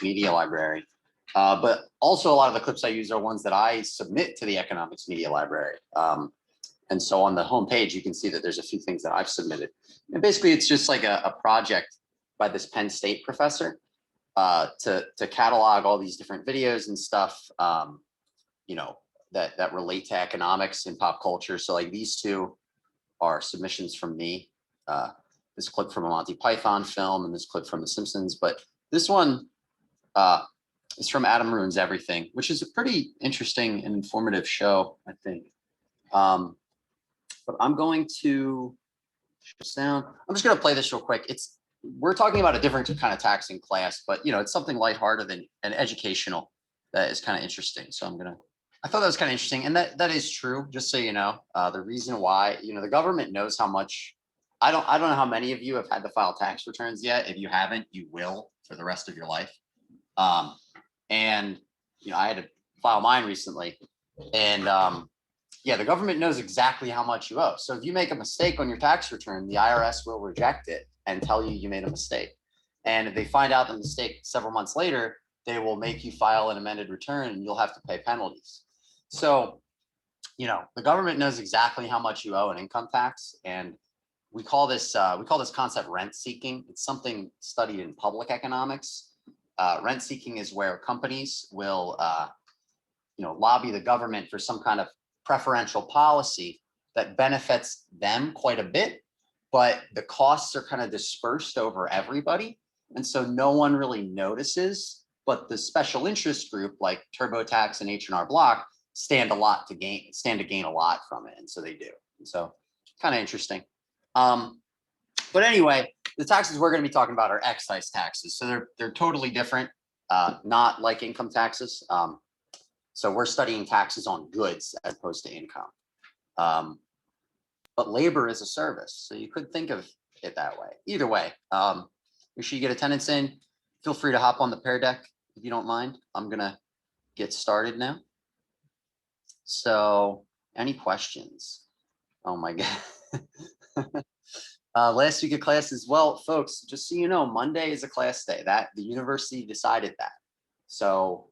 media library. But also a lot of the clips I use are ones that I submit to the economics media library. And so on the homepage, you can see that there's a few things that I've submitted. And basically, it's just like a project by this Penn State professor to catalog all these different videos and stuff, you know, that relate to economics and pop culture. So like these two are submissions from me. This clip from a Monty Python film and this clip from The Simpsons. But this one is from Adam Ruins Everything, which is a pretty interesting and informative show, I think. But I'm going to sound. I'm just going to play this real quick. We're talking about a different kind of taxing class, but you know, it's something lighthearted and educational that is kind of interesting. So I thought that was kind of interesting, and that is true. Just so you know, the reason why, you know, the government knows how much. I don't know how many of you have had to file tax returns yet. If you haven't, you will for the rest of your life. And you know, I had to file mine recently, and yeah, the government knows exactly how much you owe. So if you make a mistake on your tax return, the IRS will reject it and tell you made a mistake. And if they find out the mistake several months later, they will make you file an amended return and you'll have to pay penalties. So, you know, the government knows exactly how much you owe in income tax. And we call this concept rent seeking. It's something studied in public economics. Rent seeking is where companies will, you know, lobby the government for some kind of preferential policy that benefits them quite a bit, but the costs are kind of dispersed over everybody. And so no one really notices, but the special interest group like TurboTax and H&R Block stand to gain a lot from it. And so they do. And so kind of interesting. But anyway, the taxes we're going to be talking about are excise taxes. So they're totally different, not like income taxes. So we're studying taxes on goods as opposed to income. But labor is a service. So you could think of it that way. Either way, make sure you get attendance in. Feel free to hop on the Pear Deck if you don't mind. I'm going to get started now. So any questions? Oh my God. Last week of classes. Well, folks, just so you know, Monday is a class day. That the university decided that. So,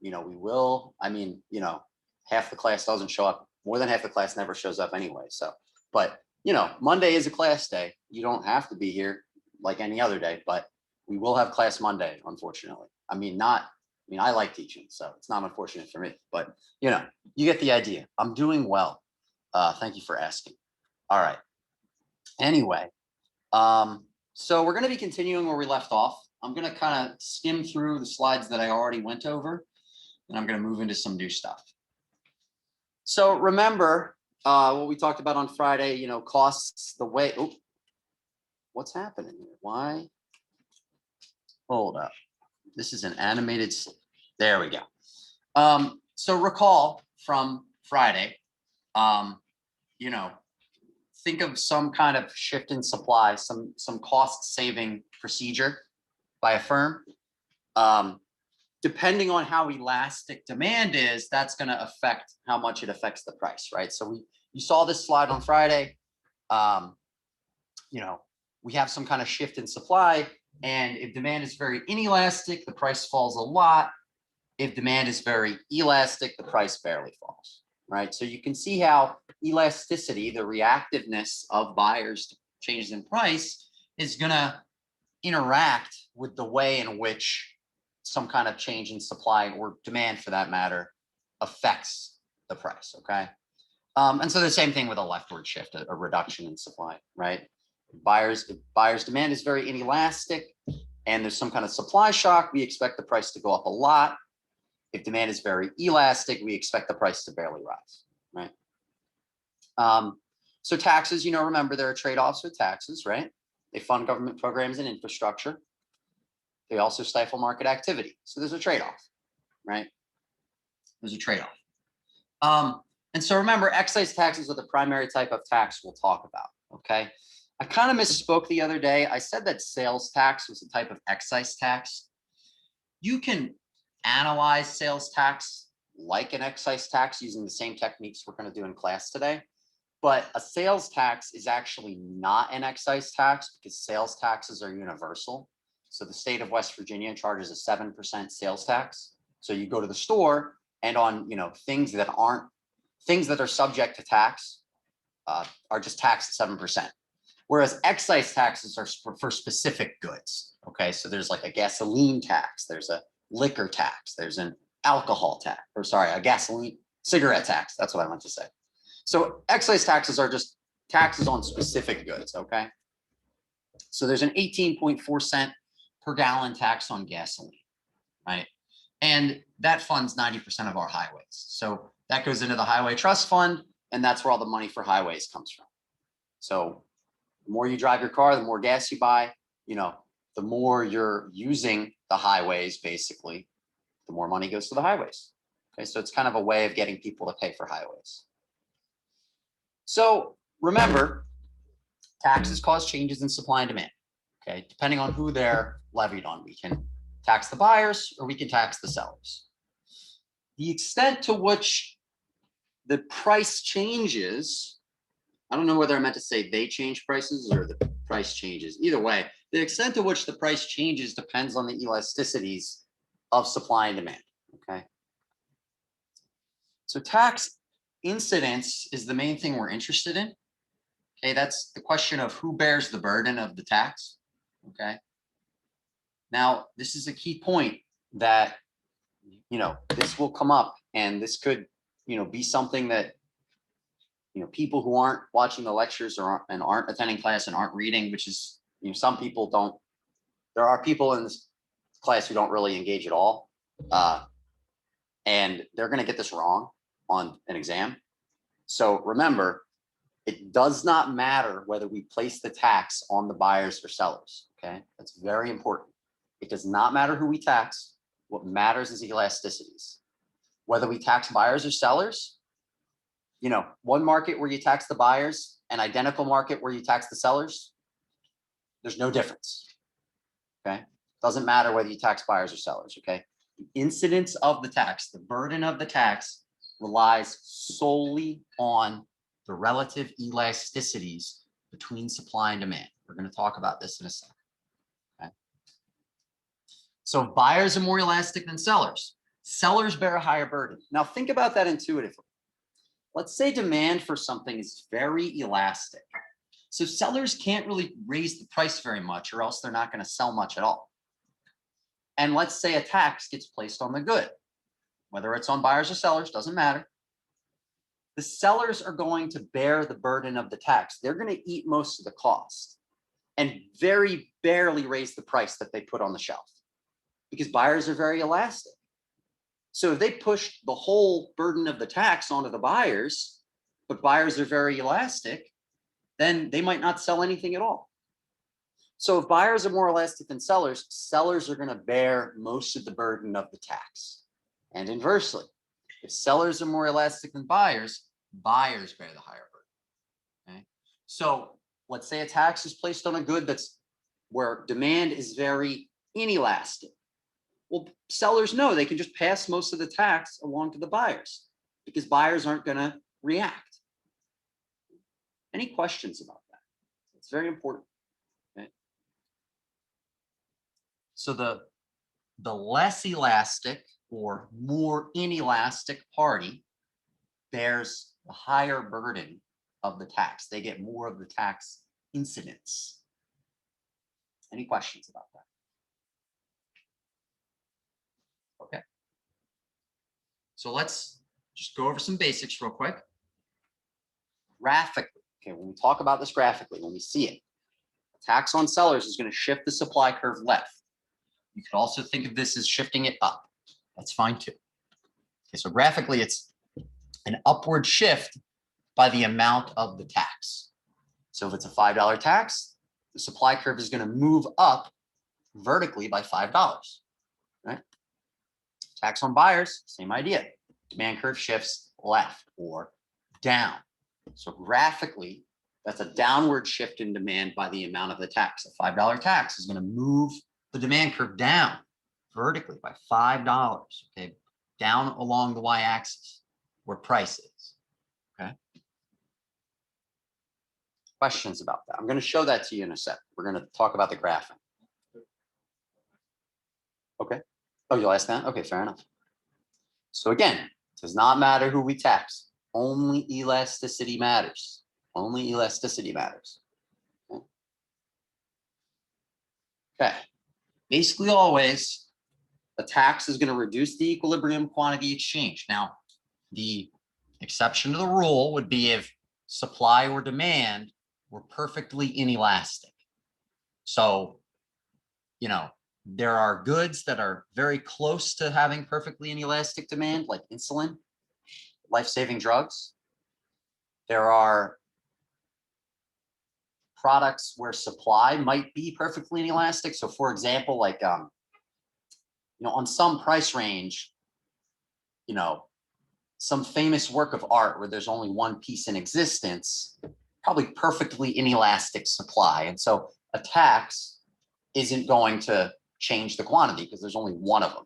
you know, we will, I mean, you know, half the class doesn't show up. More than half the class never shows up anyway. So, but, you know, Monday is a class day. You don't have to be here like any other day, but we will have class Monday, unfortunately. I mean, I like teaching, so it's not unfortunate for me, but, you know, you get the idea. I'm doing well. Thank you for asking. All right. Anyway, so we're going to be continuing where we left off. I'm going to kind of skim through the slides that I already went over, and I'm going to move into some new stuff. So remember what we talked about on Friday, you know, costs the way. Oh, what's happening here? Why? Hold up. This is an animated. There we go. So recall from Friday, you know, think of some kind of shift in supply, some cost saving procedure by a firm. Depending on how elastic demand is, that's going to affect how much it affects the price, right? So you saw this slide on Friday. You know, we have some kind of shift in supply, and if demand is very inelastic, the price falls a lot. If demand is very elastic, the price barely falls, right? So you can see how elasticity, the reactiveness of buyers to changes in price, is going to interact with the way in which some kind of change in supply or demand, for that matter, affects the price, okay? And so the same thing with a leftward shift, a reduction in supply, right? If buyers' demand is very inelastic and there's some kind of supply shock, we expect the price to go up a lot. If demand is very elastic, we expect the price to barely rise, right? So taxes, you know, remember there are trade-offs with taxes, right? They fund government programs and infrastructure. They also stifle market activity. So there's a trade-off, right? There's a trade-off. And so remember, excise taxes are the primary type of tax we'll talk about, okay? I kind of misspoke the other day. I said that sales tax was a type of excise tax. You can analyze sales tax like an excise tax using the same techniques we're going to do in class today. But a sales tax is actually not an excise tax because sales taxes are universal. So the state of West Virginia charges a 7% sales tax. So you go to the store and on, things that are subject to tax are just taxed at 7%. Whereas excise taxes are for specific goods. Okay, so there's like a gasoline tax, there's a liquor tax, there's an alcohol tax, a gasoline cigarette tax. That's what I meant to say. So excise taxes are just taxes on specific goods. Okay, so there's an 18.4 cent per gallon tax on gasoline, right? And that funds 90% of our highways. So that goes into the highway trust fund, and that's where all the money for highways comes from. So the more you drive your car, the more gas you buy, the more you're using the highways, basically, the more money goes to the highways. Okay, so it's kind of a way of getting people to pay for highways. So remember, taxes cause changes in supply and demand. Okay, depending on who they're levied on, we can tax the buyers or we can tax the sellers. The extent to which the price changes, I don't know whether I meant to say they change prices or the price changes. Either way, the extent to which the price changes depends on the elasticities of supply and demand. Okay. So tax incidence is the main thing we're interested in. Okay, that's the question of who bears the burden of the tax. Okay. Now, this is a key point that, this will come up, and this could, be something that people who aren't watching the lectures and aren't attending class and aren't reading, which is, some people don't, there are people in this class who don't really engage at all. And they're going to get this wrong on an exam. So remember, it does not matter whether we place the tax on the buyers or sellers. Okay. That's very important. It does not matter who we tax. What matters is elasticities. Whether we tax buyers or sellers, one market where you tax the buyers, an identical market where you tax the sellers, there's no difference. Okay. Doesn't matter whether you tax buyers or sellers. Okay. The incidence of the tax, the burden of the tax relies solely on the relative elasticities between supply and demand. We're going to talk about this in a second. Okay. So buyers are more elastic than sellers. Sellers bear a higher burden. Now think about that intuitively. Let's say demand for something is very elastic. So sellers can't really raise the price very much, or else they're not going to sell much at all. And let's say a tax gets placed on the good, whether it's on buyers or sellers, doesn't matter. The sellers are going to bear the burden of the tax. They're going to eat most of the cost and very barely raise the price that they put on the shelf, because buyers are very elastic. So if they push the whole burden of the tax onto the buyers, but buyers are very elastic, then they might not sell anything at all. So if buyers are more elastic than sellers, sellers are going to bear most of the burden of the tax. And inversely, if sellers are more elastic than buyers, buyers bear the higher burden. Okay? So let's say a tax is placed on a good that's where demand is very inelastic. Well, sellers know they can just pass most of the tax along to the buyers because buyers aren't going to react. Any questions about that? It's very important. Okay? So the less elastic or more inelastic party bears the higher burden of the tax. They get more of the tax incidence. Any questions about that? Okay. So let's just go over some basics real quick. Graphically, okay, when we talk about this graphically, when we see it, the tax on sellers is going to shift the supply curve left. You could also think of this as shifting it up. That's fine too. Okay, so graphically, it's an upward shift by the amount of the tax. So if it's a $5 tax, the supply curve is going to move up vertically by $5. Right? Tax on buyers, same idea. Demand curve shifts left or down. So graphically, that's a downward shift in demand by the amount of the tax. A $5 tax is going to move the demand curve down vertically by $5, okay, down along the y-axis where price is. Okay. Questions about that? I'm going to show that to you in a sec. We're going to talk about the graphing. Okay. Oh, you'll ask that? Okay, fair enough. So again, does not matter who we tax. Only elasticity matters. Only elasticity matters. Okay. Basically, always a tax is going to reduce the equilibrium quantity exchange. Now, the exception to the rule would be if supply or demand were perfectly inelastic. So, there are goods that are very close to having perfectly inelastic demand, like insulin, life-saving drugs. There are products where supply might be perfectly inelastic. So for example, like, on some price range, some famous work of art where there's only one piece in existence, probably perfectly inelastic supply. And so a tax isn't going to change the quantity because there's only one of them,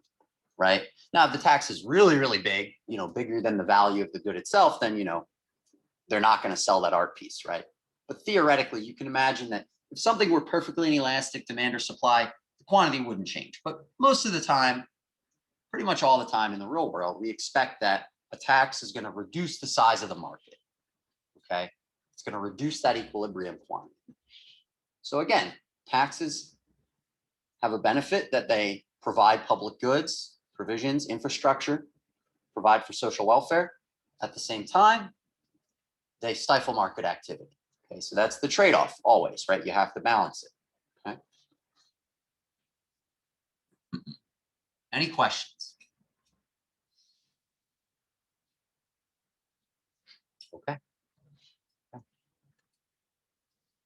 right? Now, if the tax is really, really big, bigger than the value of the good itself, then, they're not going to sell that art piece, right? But theoretically, you can imagine that if something were perfectly inelastic, demand or supply, the quantity wouldn't change. But most of the time, pretty much all the time in the real world, we expect that a tax is going to reduce the size of the market, okay? It's going to reduce that equilibrium quantity. So again, taxes have a benefit that they provide public goods, provisions, infrastructure, provide for social welfare. At the same time, they stifle market activity. Okay, so that's the trade-off always, right? You have to balance it. Okay. Any questions? Okay.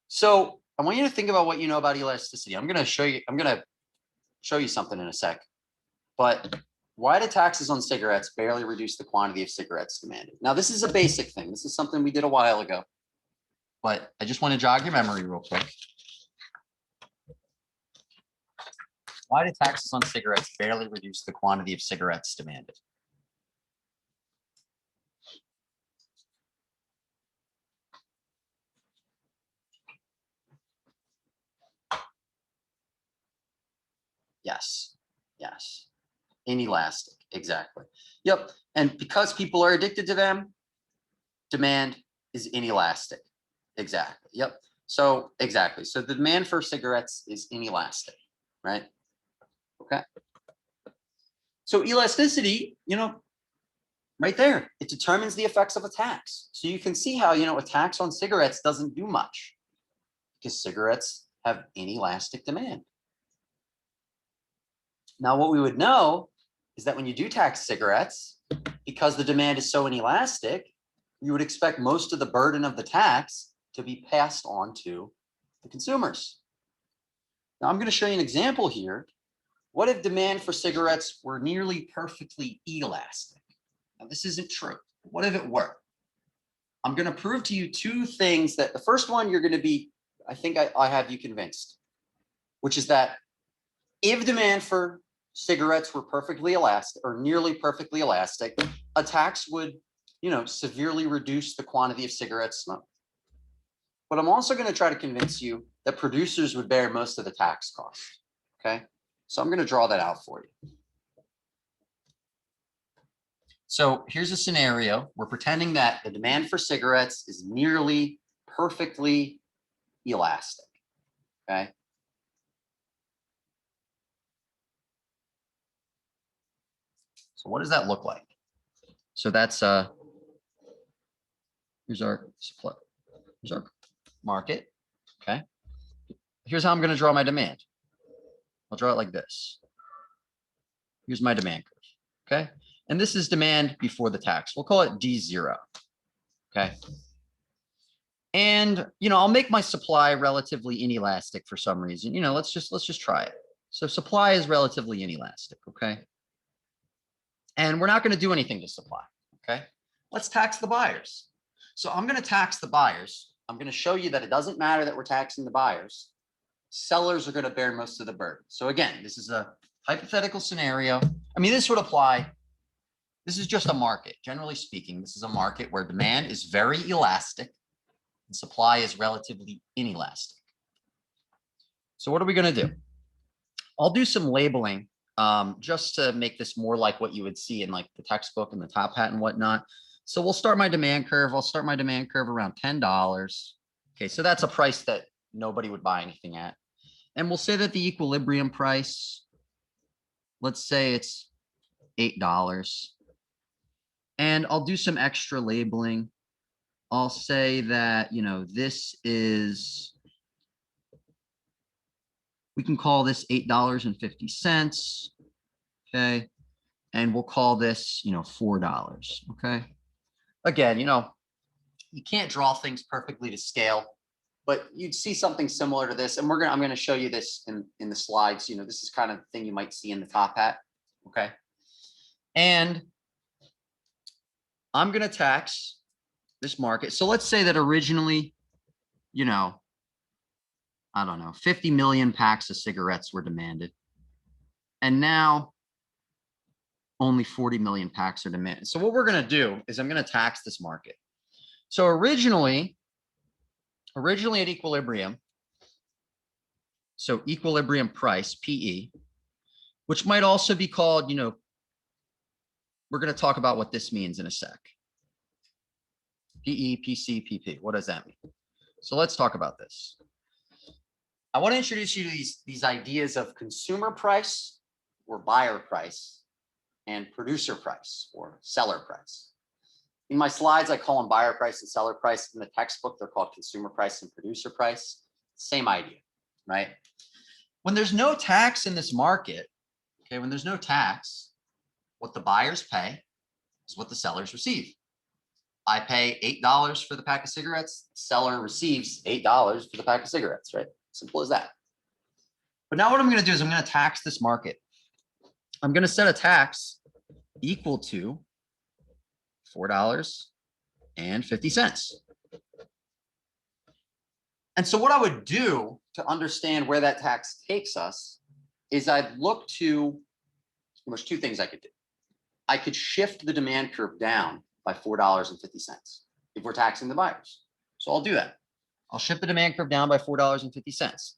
So I want you to think about what you know about elasticity. I'm going to show you something in a sec. But why do taxes on cigarettes barely reduce the quantity of cigarettes demanded? Now, this is a basic thing. This is something we did a while ago. But I just want to jog your memory real quick. Why do taxes on cigarettes barely reduce the quantity of cigarettes demanded? Yes. Yes. Inelastic. Exactly. Yep. And because people are addicted to them, demand is inelastic. Exactly. Yep. So exactly. So the demand for cigarettes is inelastic, right? Okay. So elasticity, right there, it determines the effects of a tax. So you can see how, a tax on cigarettes doesn't do much because cigarettes have inelastic demand. Now, what we would know is that when you do tax cigarettes, because the demand is so inelastic, you would expect most of the burden of the tax to be passed on to the consumers. Now, I'm going to show you an example here. What if demand for cigarettes were nearly perfectly elastic? Now, this isn't true. What if it were? I'm going to prove to you two things that the first one you're going to be, I think I have you convinced, which is that if demand for cigarettes were perfectly elastic or nearly perfectly elastic, a tax would, severely reduce the quantity of cigarettes smoked. But I'm also going to try to convince you that producers would bear most of the tax cost. Okay. So I'm going to draw that out for you. So here's a scenario. We're pretending that the demand for cigarettes is nearly perfectly elastic. Okay. So what does that look like? So that's here's our supply. Here's our market. Okay. Here's how I'm going to draw my demand. I'll draw it like this. Here's my demand curve. Okay. And this is demand before the tax. We'll call it D0. Okay. And, I'll make my supply relatively inelastic for some reason. Let's just try it. So supply is relatively inelastic. Okay. And we're not going to do anything to supply. Okay. Let's tax the buyers. So I'm going to tax the buyers. I'm going to show you that it doesn't matter that we're taxing the buyers. Sellers are going to bear most of the burden. So again, this is a hypothetical scenario. I mean, this would apply. This is just a market. Generally speaking, this is a market where demand is very elastic and supply is relatively inelastic. So what are we going to do? I'll do some labeling just to make this more like what you would see in like the textbook and the top hat and whatnot. So we'll start my demand curve. I'll start my demand curve around $10. Okay, so that's a price that nobody would buy anything at. And we'll say that the equilibrium price, let's say it's $8. And I'll do some extra labeling. I'll say that, you know, this is, we can call this $8.50. Okay. And we'll call this, you know, $4. Okay. Again, you know, you can't draw things perfectly to scale, but you'd see something similar to this. And I'm going to show you this in the slides. You know, this is kind of the thing you might see in the top hat. Okay. And I'm going to tax this market. So let's say that originally, you know, I don't know, 50 million packs of cigarettes were demanded. And now only 40 million packs are demanded. So what we're going to do is I'm going to tax this market. So originally at equilibrium, so equilibrium price, PE, which might also be called, you know, we're going to talk about what this means in a sec. PE, PC, PP, what does that mean? So let's talk about this. I want to introduce you to these ideas of consumer price or buyer price and producer price or seller price. In my slides, I call them buyer price and seller price. In the textbook, they're called consumer price and producer price. Same idea, right? When there's no tax in this market, okay, when there's no tax, what the buyers pay is what the sellers receive. I pay $8 for the pack of cigarettes. The seller receives $8 for the pack of cigarettes, right? Simple as that. But now what I'm going to do is I'm going to tax this market. I'm going to set a tax equal to $4.50. And so what I would do to understand where that tax takes us is I'd look to, there's two things I could do. I could shift the demand curve down by $4.50 if we're taxing the buyers. So I'll do that. I'll shift the demand curve down by $4.50.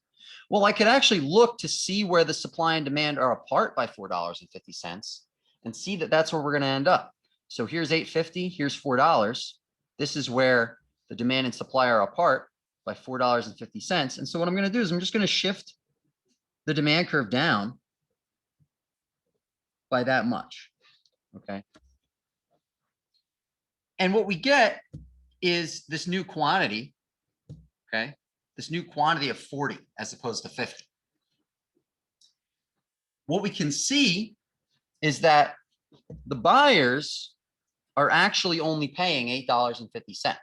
Well, I could actually look to see where the supply and demand are apart by $4.50 and see that that's where we're going to end up. So here's $8.50, here's $4. This is where the demand and supply are apart by $4.50. And so what I'm going to do is I'm just going to shift the demand curve down by that much. Okay. And what we get is this new quantity. Okay. This new quantity of 40 as opposed to 50. What we can see is that the buyers are actually only paying $8.50.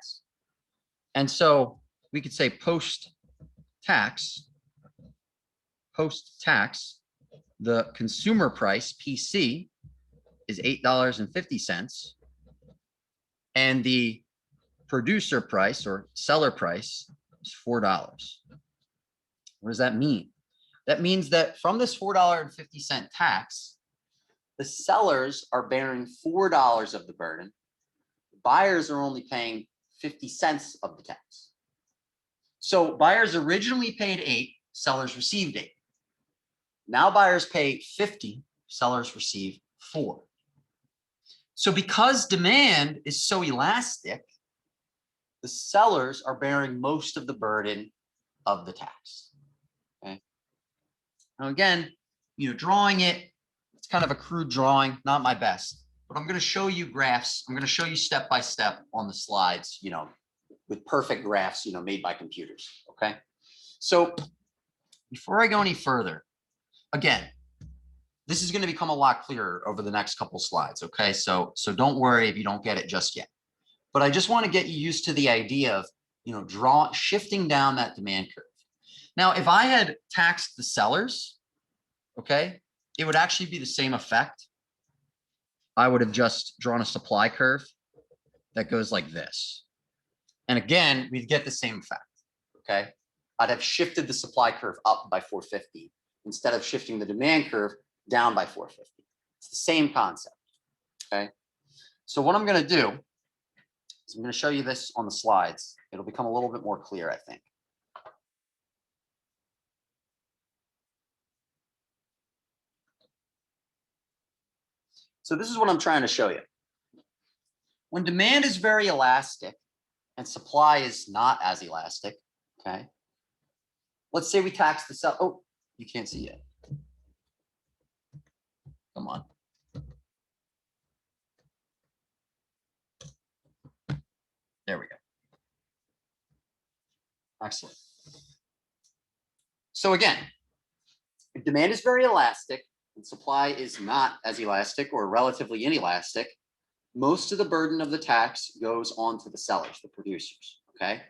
And so we could say post-tax, the consumer price, PC, is $8.50. And the producer price or seller price is $4. What does that mean? That means that from this $4.50 tax, the sellers are bearing $4 of the burden. The buyers are only paying 50 cents of the tax. So buyers originally paid 8, sellers received 8. Now buyers pay 50, sellers receive 4. So because demand is so elastic, the sellers are bearing most of the burden of the tax. Okay. Now again, you know, drawing it, it's kind of a crude drawing, not my best, but I'm going to show you graphs. I'm going to show you step by step on the slides, you know, with perfect graphs, you know, made by computers. Okay. So before I go any further, again, this is going to become a lot clearer over the next couple slides. Okay. So don't worry if you don't get it just yet, but I just want to get you used to the idea of, you know, shifting down that demand curve. Now, if I had taxed the sellers, okay, it would actually be the same effect. I would have just drawn a supply curve that goes like this. And again, we'd get the same effect. Okay. I'd have shifted the supply curve up by 450 instead of shifting the demand curve down by 450. It's the same concept. Okay. So what I'm going to do is I'm going to show you this on the slides. It'll become a little bit more clear, I think. So this is what I'm trying to show you. When demand is very elastic and supply is not as elastic, okay? Let's say we tax the sell. Oh, you can't see yet. Come on. There we go. Excellent. So again, if demand is very elastic and supply is not as elastic or relatively inelastic, most of the burden of the tax goes on to the sellers, the producers, okay?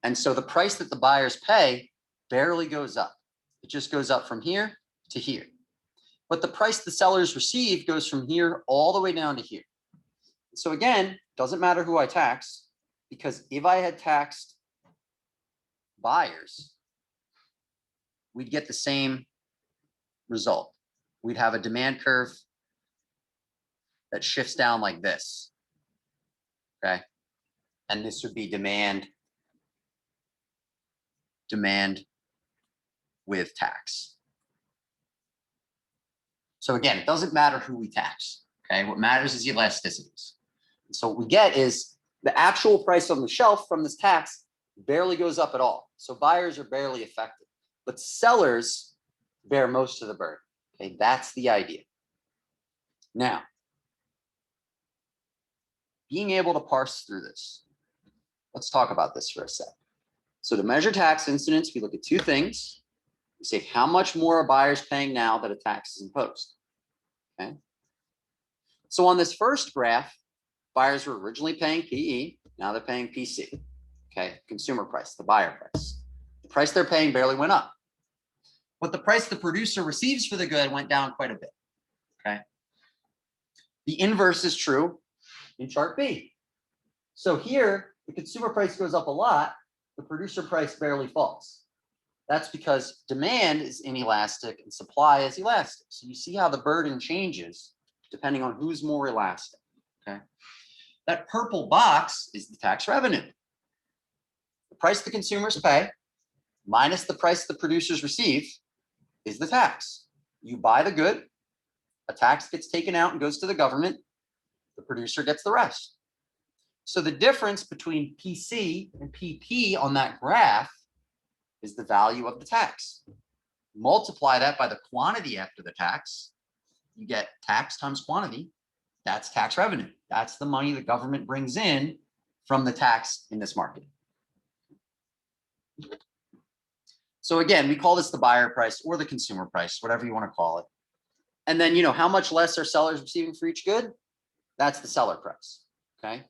And so the price that the buyers pay barely goes up. It just goes up from here to here. But the price the sellers receive goes from here all the way down to here. So again, doesn't matter who I tax, because if I had taxed buyers, we'd get the same result. We'd have a demand curve that shifts down like this, okay? And this would be demand with tax. So again, it doesn't matter who we tax, okay? What matters is the elasticities. And so what we get is the actual price on the shelf from this tax barely goes up at all. So buyers are barely affected, but sellers bear most of the burden, okay? That's the idea. Now, being able to parse through this, let's talk about this for a sec. So to measure tax incidence, we look at two things. We say how much more are buyers paying now that a tax is imposed, okay? So on this first graph, buyers were originally paying PE, now they're paying PC, okay? Consumer price, the buyer price. The price they're paying barely went up. But the price the producer receives for the good went down quite a bit, okay? The inverse is true in chart B. So here, the consumer price goes up a lot, the producer price barely falls. That's because demand is inelastic and supply is elastic. So you see how the burden changes depending on who's more elastic, okay? That purple box is the tax revenue. The price the consumers pay minus the price the producers receive is the tax. You buy the good, a tax gets taken out and goes to the government, the producer gets the rest. So the difference between PC and PP on that graph is the value of the tax. Multiply that by the quantity after the tax, you get tax times quantity. That's tax revenue. That's the money the government brings in from the tax in this market. So again, we call this the buyer price or the consumer price, whatever you want to call it. And then, how much less are sellers receiving for each good? That's the seller price, okay?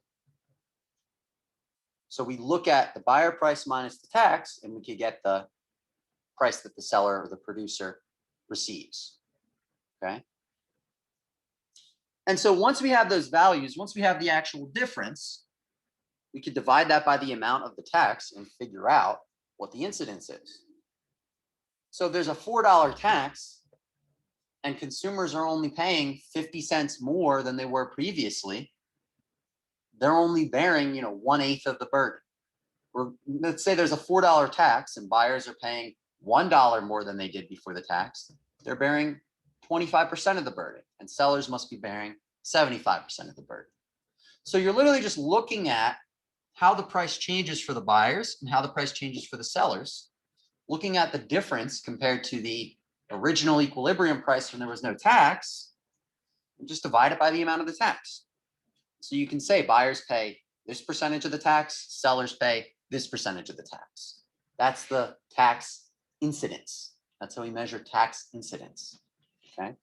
So we look at the buyer price minus the tax, and we could get the price that the seller or the producer receives, okay? And so once we have those values, once we have the actual difference, we could divide that by the amount of the tax and figure out what the incidence is. So if there's a $4 tax and consumers are only paying 50 cents more than they were previously, they're only bearing, 1/8 of the burden. Or let's say there's a $4 tax and buyers are paying $1 more than they did before the tax. They're bearing 25% of the burden, and sellers must be bearing 75% of the burden. So you're literally just looking at how the price changes for the buyers and how the price changes for the sellers, looking at the difference compared to the original equilibrium price when there was no tax, and just divide it by the amount of the tax. So you can say buyers pay this percentage of the tax, sellers pay this percentage of the tax. That's the tax incidence. That's how we measure tax incidence, okay?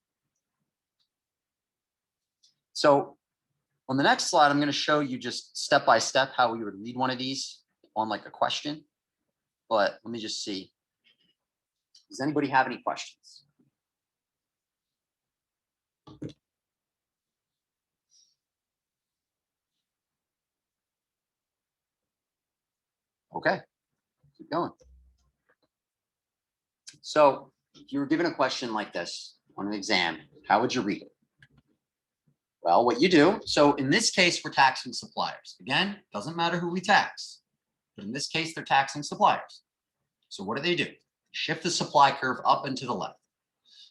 So on the next slide, I'm going to show you just step by step how we would read one of these on like a question. But let me just see. Does anybody have any questions? Okay, keep going. So if you were given a question like this on an exam, how would you read it? Well, what you do, so in this case, we're taxing suppliers. Again, doesn't matter who we tax, but in this case, they're taxing suppliers. So what do? Shift the supply curve up and to the left.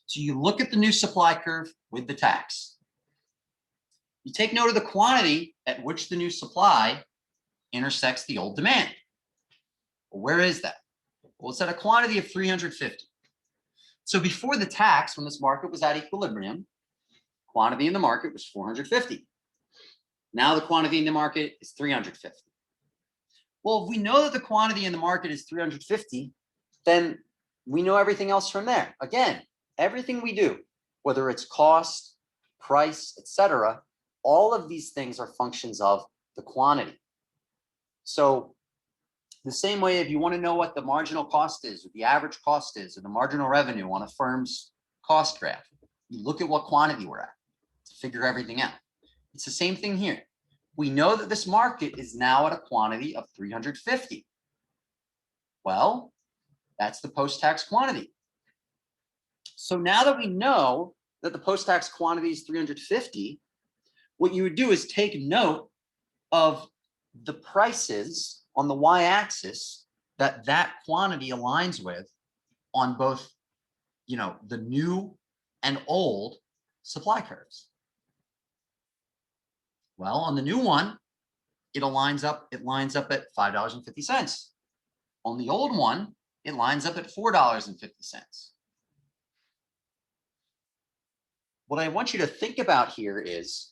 So you look at the new supply curve with the tax. You take note of the quantity at which the new supply intersects the old demand. Well, where is that? Well, it's at a quantity of 350. So before the tax, when this market was at equilibrium, quantity in the market was 450. Now the quantity in the market is 350. Well, if we know that the quantity in the market is 350, then we know everything else from there. Again, everything we do, whether it's cost, price, etc., all of these things are functions of the quantity. So the same way, if you want to know what the marginal cost is, or the average cost is, or the marginal revenue on a firm's cost graph, you look at what quantity we're at to figure everything out. It's the same thing here. We know that this market is now at a quantity of 350. Well, that's the post-tax quantity. So now that we know that the post-tax quantity is 350, what you would do is take note of the prices on the y-axis that quantity aligns with on both, the new and old supply curves. Well, on the new one, it lines up at $5.50. On the old one, it lines up at $4.50. What I want you to think about here is,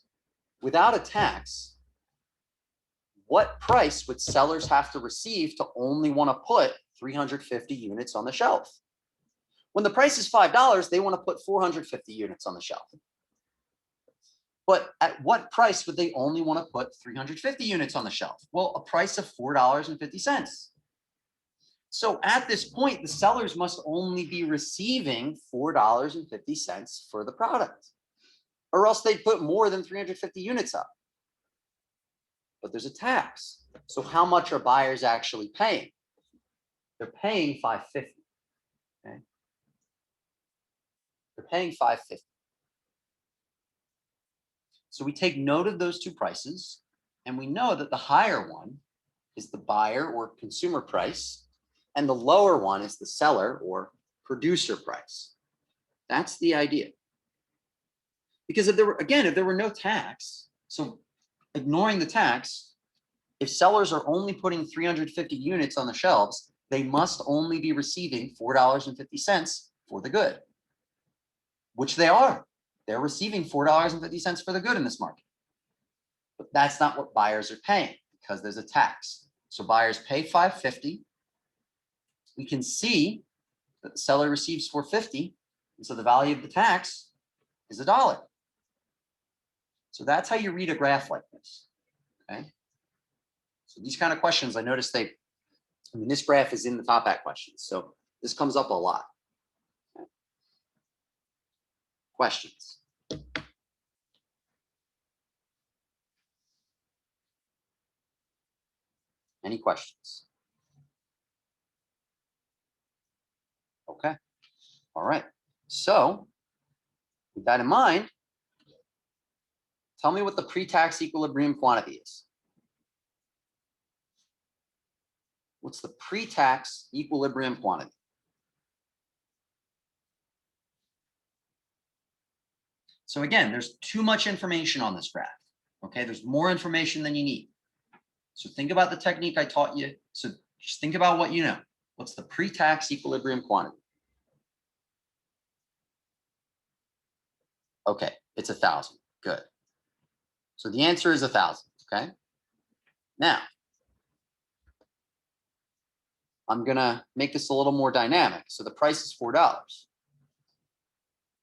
without a tax, what price would sellers have to receive to only want to put 350 units on the shelf? When the price is $5, they want to put 450 units on the shelf. But at what price would they only want to put 350 units on the shelf? Well, a price of $4.50. So at this point, the sellers must only be receiving $4.50 for the product, or else they'd put more than 350 units up. But there's a tax. So how much are buyers actually paying? They're paying $5.50. Okay? They're paying $5.50. So we take note of those two prices, and we know that the higher one is the buyer or consumer price, and the lower one is the seller or producer price. That's the idea. Because if there were no tax, so ignoring the tax, if sellers are only putting 350 units on the shelves, they must only be receiving $4.50 for the good, which they are. They're receiving $4.50 for the good in this market. But that's not what buyers are paying, because there's a tax. So buyers pay $5.50. We can see that the seller receives $4.50, and so the value of the tax is $1. So that's how you read a graph like this. Okay. So these kind of questions, I noticed this graph is in the top hat questions. So this comes up a lot. Okay. Questions? Any questions? Okay. All right. So with that in mind, tell me what the pre-tax equilibrium quantity is. What's the pre-tax equilibrium quantity? So again, there's too much information on this graph. Okay, there's more information than you need. So think about the technique I taught you. So just think about what you know. What's the pre-tax equilibrium quantity? Okay, it's 1,000. Good. So the answer is 1,000. Okay. Now, I'm gonna make this a little more dynamic. So the price is $4.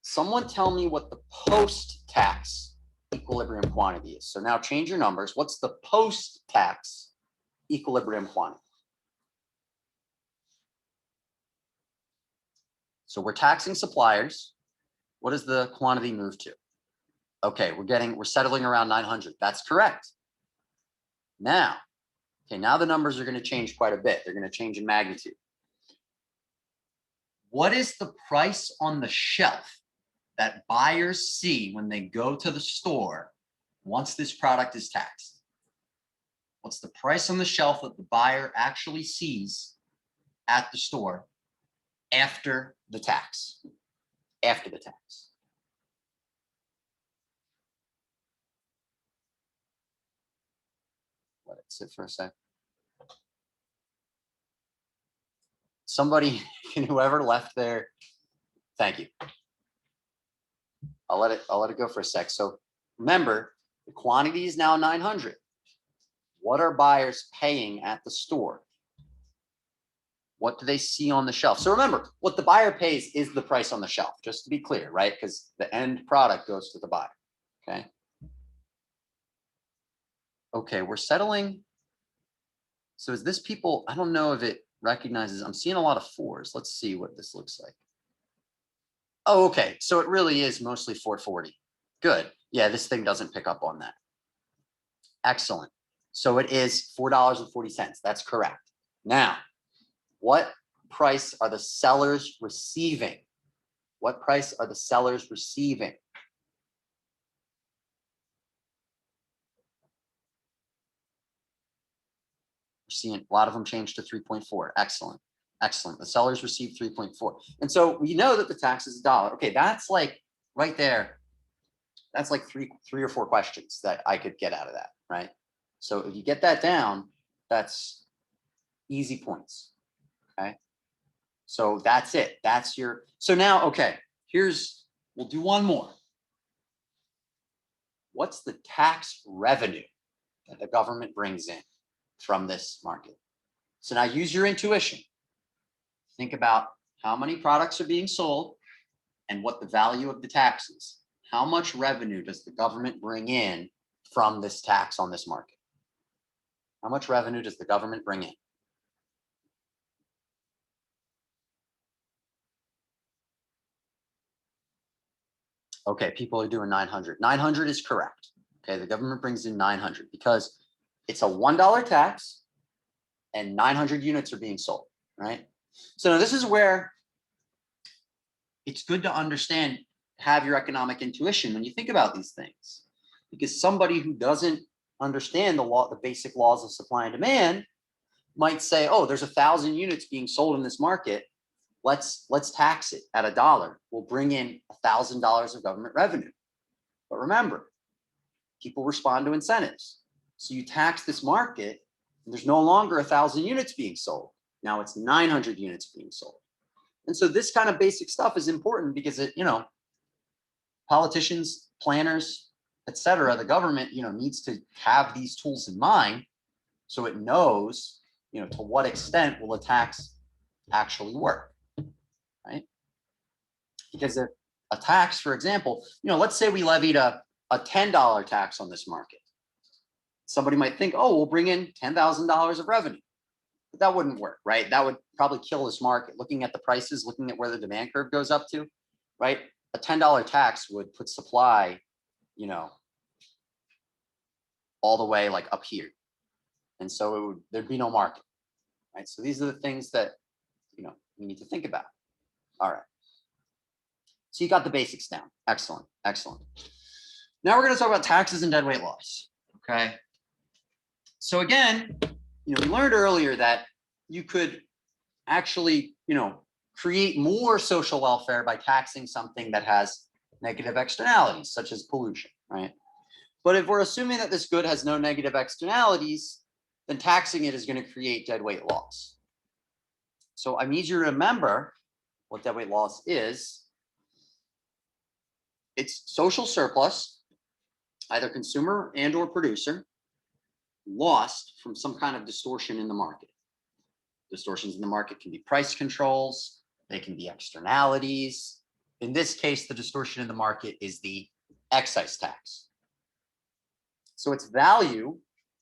Someone tell me what the post-tax equilibrium quantity is. So now change your numbers. What's the post-tax equilibrium quantity? So we're taxing suppliers. What does the quantity move to? Okay, we're settling around 900. That's correct. Now the numbers are going to change quite a bit. They're going to change in magnitude. What is the price on the shelf that buyers see when they go to the store once this product is taxed? What's the price on the shelf that the buyer actually sees at the store after the tax? After the tax. Sit for a sec. Somebody, whoever left there, thank you. I'll let it go for a sec. So remember, the quantity is now 900. What are buyers paying at the store? What do they see on the shelf? So remember, what the buyer pays is the price on the shelf, just to be clear, right? Because the end product goes to the buyer, okay? Okay, we're settling. So is this people, I don't know if it recognizes, I'm seeing a lot of 4s. Let's see what this looks like. Oh, okay, so it really is mostly 440. Good, yeah, this thing doesn't pick up on that. Excellent. So it is $4.40, that's correct. Now, what price are the sellers receiving? What price are the sellers receiving? We're seeing a lot of them change to 3.4. Excellent. Excellent. The sellers receive 3.4. And so we know that the tax is $1. Okay, that's like right there. That's like three or four questions that I could get out of that, right? So if you get that down, that's easy points. Okay. So that's it. That's your, so now, okay, we'll do one more. What's the tax revenue that the government brings in from this market? So now use your intuition. Think about how many products are being sold and what the value of the tax is. How much revenue does the government bring in from this tax on this market? How much revenue does the government bring in? Okay, people are doing 900. 900 is correct. Okay, the government brings in 900 because it's a $1 tax and 900 units are being sold, right? So now this is where it's good to understand, have your economic intuition when you think about these things, because somebody who doesn't understand the basic laws of supply and demand might say, oh, there's 1,000 units being sold in this market. Let's tax it at $1. We'll bring in $1,000 of government revenue. But remember, people respond to incentives. So you tax this market, and there's no longer 1,000 units being sold. Now it's 900 units being sold. And so this kind of basic stuff is important because it, politicians, planners, et cetera, the government, needs to have these tools in mind so it knows, to what extent will a tax actually work, right? Because if a tax, for example, let's say we levied a $10 tax on this market. Somebody might think, oh, we'll bring in $10,000 of revenue. But that wouldn't work, right? That would probably kill this market. Looking at the prices, looking at where the demand curve goes up to, right? A $10 tax would put supply, all the way like up here. And so there'd be no market, right? So these are the things that, you need to think about. All right. So you got the basics down. Excellent. Excellent. Now we're going to talk about taxes and deadweight loss. Okay. So again, we learned earlier that you could actually, create more social welfare by taxing something that has negative externalities, such as pollution, right? But if we're assuming that this good has no negative externalities, then taxing it is going to create deadweight loss. So I need you to remember what deadweight loss is. It's social surplus, either consumer and or producer, lost from some kind of distortion in the market. Distortions in the market can be price controls, they can be externalities. In this case, the distortion in the market is the excise tax. So it's value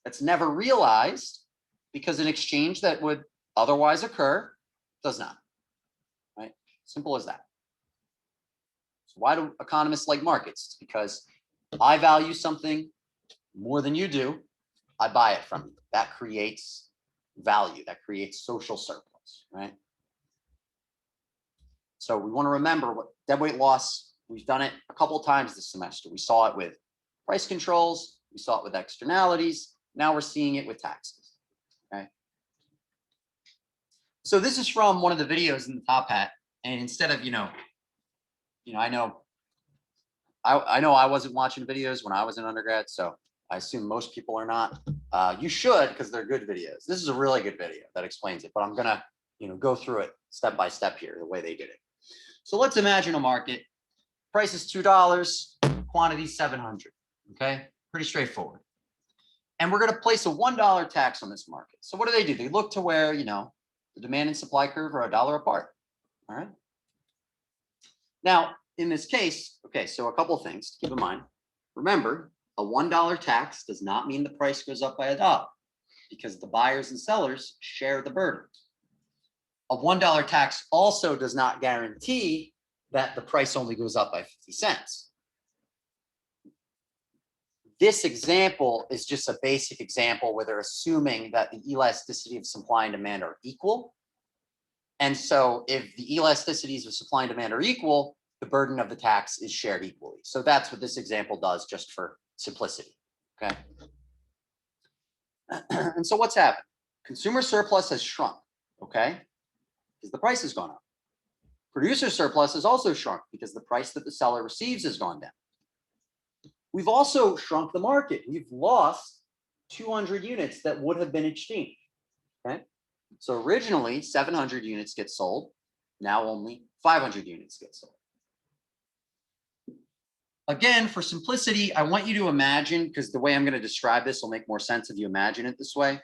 that's never realized because an exchange that would otherwise occur does not, right? Simple as that. So why do economists like markets? It's because I value something more than you do. I buy it from you. That creates value. That creates social surplus, right? So we want to remember what deadweight loss, we've done it a couple of times this semester. We saw it with price controls. We saw it with externalities. Now we're seeing it with taxes, okay? So this is from one of the videos in the top hat. And instead of, I know I wasn't watching videos when I was an undergrad, so I assume most people are not. You should, because they're good videos. This is a really good video that explains it, but I'm gonna, go through it step by step here, the way they did it. So let's imagine a market. Price is $2, quantity 700. Okay, pretty straightforward. And we're going to place a $1 tax on this market. So what do? They look to where, the demand and supply curve are $1 apart. All right. Now, in this case, okay, so a couple of things to keep in mind. Remember, a $1 tax does not mean the price goes up by $1 because the buyers and sellers share the burden. A $1 tax also does not guarantee that the price only goes up by 50 cents. This example is just a basic example where they're assuming that the elasticity of supply and demand are equal. And so if the elasticities of supply and demand are equal, the burden of the tax is shared equally. So that's what this example does, just for simplicity. Okay. And so what's happened? Consumer surplus has shrunk. Okay. Because the price has gone up. Producer surplus has also shrunk because the price that the seller receives has gone down. We've also shrunk the market. We've lost 200 units that would have been exchanged. Okay. So originally 700 units get sold. Now only 500 units get sold. Again, for simplicity, I want you to imagine, because the way I'm going to describe this will make more sense if you imagine it this way.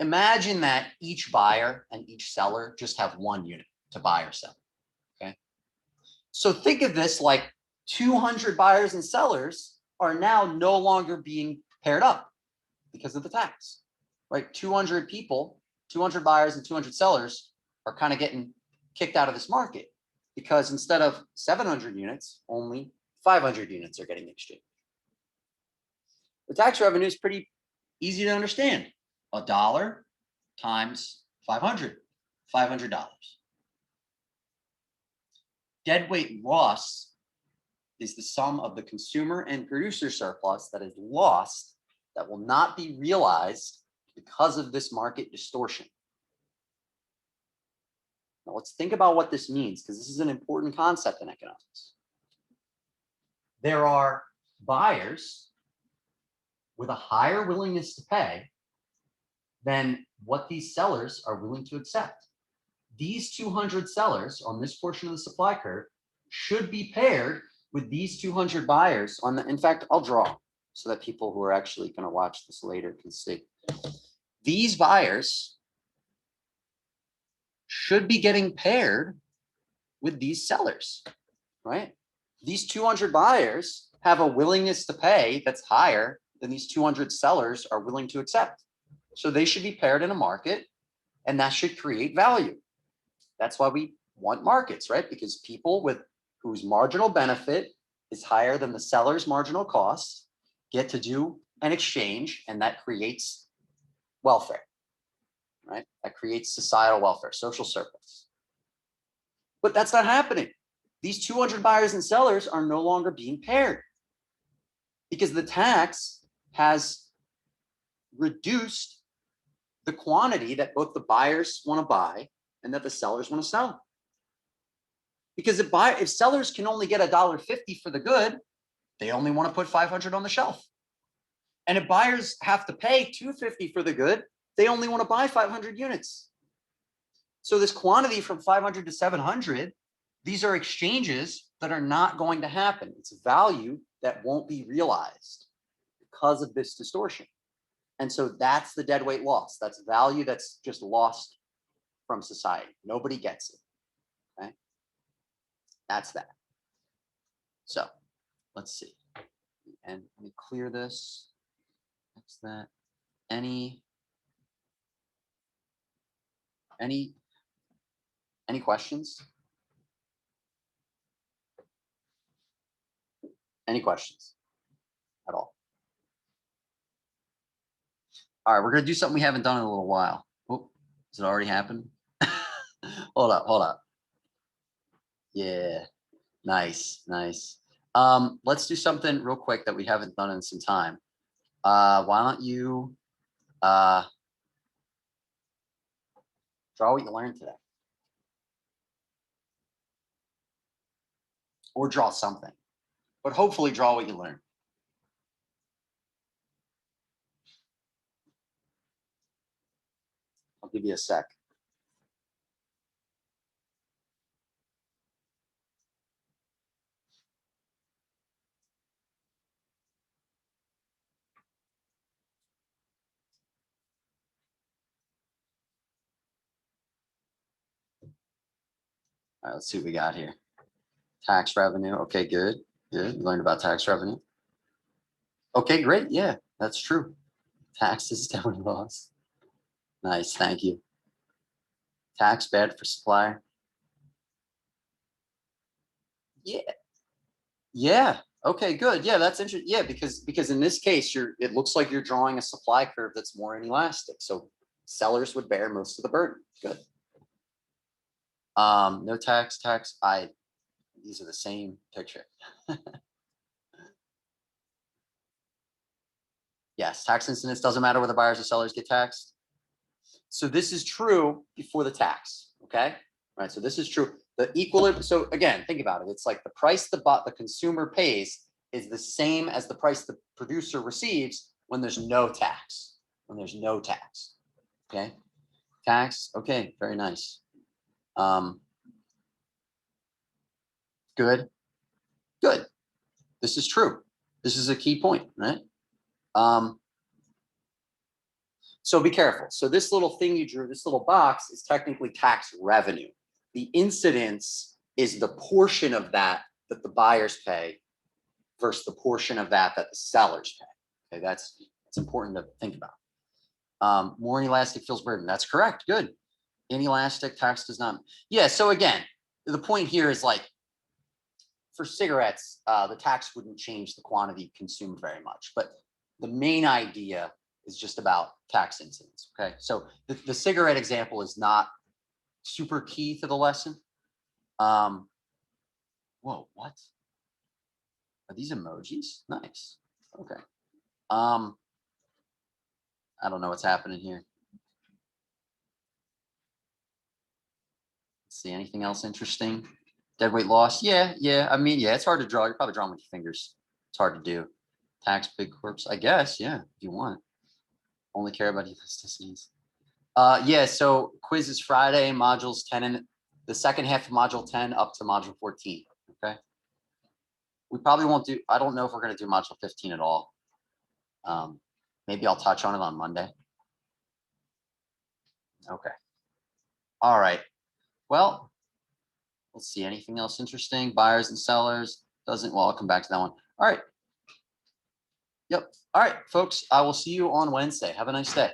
Imagine that each buyer and each seller just have one unit to buy or sell. Okay. So think of this like 200 buyers and sellers are now no longer being paired up because of the tax, right? 200 people, 200 buyers and 200 sellers are kind of getting kicked out of this market because instead of 700 units, only 500 units are getting exchanged. The tax revenue is pretty easy to understand. $1 times 500, $500. Deadweight loss is the sum of the consumer and producer surplus that is lost, that will not be realized because of this market distortion. Now let's think about what this means, because this is an important concept in economics. There are buyers with a higher willingness to pay than what these sellers are willing to accept. These 200 sellers on this portion of the supply curve should be paired with these 200 buyers on the, in fact, I'll draw so that people who are actually going to watch this later can see. These buyers should be getting paired with these sellers, right? These 200 buyers have a willingness to pay that's higher than these 200 sellers are willing to accept. So they should be paired in a market, and that should create value. That's why we want markets, right? Because people with whose marginal benefit is higher than the seller's marginal costs get to do an exchange, and that creates welfare, right? That creates societal welfare, social surplus. But that's not happening. These 200 buyers and sellers are no longer being paired because the tax has reduced the quantity that both the buyers want to buy and that the sellers want to sell. Because if sellers can only get $1.50 for the good, they only want to put 500 on the shelf. And if buyers have to pay $2.50 for the good, they only want to buy 500 units. So this quantity from 500 to 700, these are exchanges that are not going to happen. It's value that won't be realized because of this distortion. And so that's the deadweight loss. That's value that's just lost from society. Nobody gets it. Okay. That's that. So let's see. And let me clear this. That's that. Any questions? Any questions at all? All right, we're gonna do something we haven't done in a little while. Oh, does it already happen? Hold up. Yeah, nice. Let's do something real quick that we haven't done in some time. Why don't you draw what you learned today? Or draw something, but hopefully draw what you learned. I'll give you a sec. All right, let's see what we got here. Tax revenue. Okay, good. Good. You learned about tax revenue. Okay, great. Yeah, that's true. Taxes definitely lost. Nice. Thank you. Tax bad for supplier. Yeah. Yeah. Okay, good. Yeah, that's interesting. Yeah, because in this case, it looks like you're drawing a supply curve that's more inelastic. So sellers would bear most of the burden. Good. No tax. These are the same picture. Yes, tax incidence doesn't matter whether buyers or sellers get taxed. So this is true before the tax. Okay. Right. So this is true. The equilibrium. So again, think about it. It's like the price the consumer pays is the same as the price the producer receives when there's no tax. When there's no tax. Okay. Tax. Okay. Very nice. Good. Good. This is true. This is a key point, right? So be careful. So this little thing you drew, this little box is technically tax revenue. The incidence is the portion of that that the buyers pay versus the portion of that that the sellers pay. Okay, that's important to think about. More inelastic feels burden. That's correct. Good. Inelastic tax does not. Yeah. So again, the point here is like for cigarettes, the tax wouldn't change the quantity consumed very much, but the main idea is just about tax incidence. Okay, so the cigarette example is not super key to the lesson. Whoa, what are these emojis? Nice. Okay. I don't know what's happening here. Let's see, anything else interesting? Dead weight loss. Yeah, yeah. I mean, yeah, it's hard to draw. You're probably drawing with your fingers. It's hard to do. Tax big corpse, I guess. Yeah, if you want. Only care about elasticities. Yeah, so quiz is Friday, modules 10 and the second half of module 10 up to module 14. Okay. We probably won't do, I don't know if we're going to do module 15 at all. Maybe I'll touch on it on Monday. Okay. All right. Well, let's see. Anything else interesting? Buyers and sellers. Doesn't, well, I'll come back to that one. All right. Yep. All right, folks. I will see you on Wednesday. Have a nice day.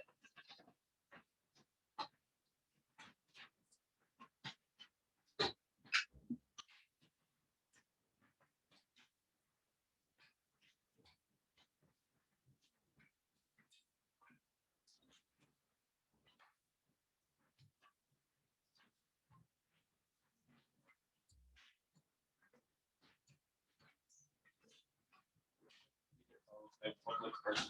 Public person.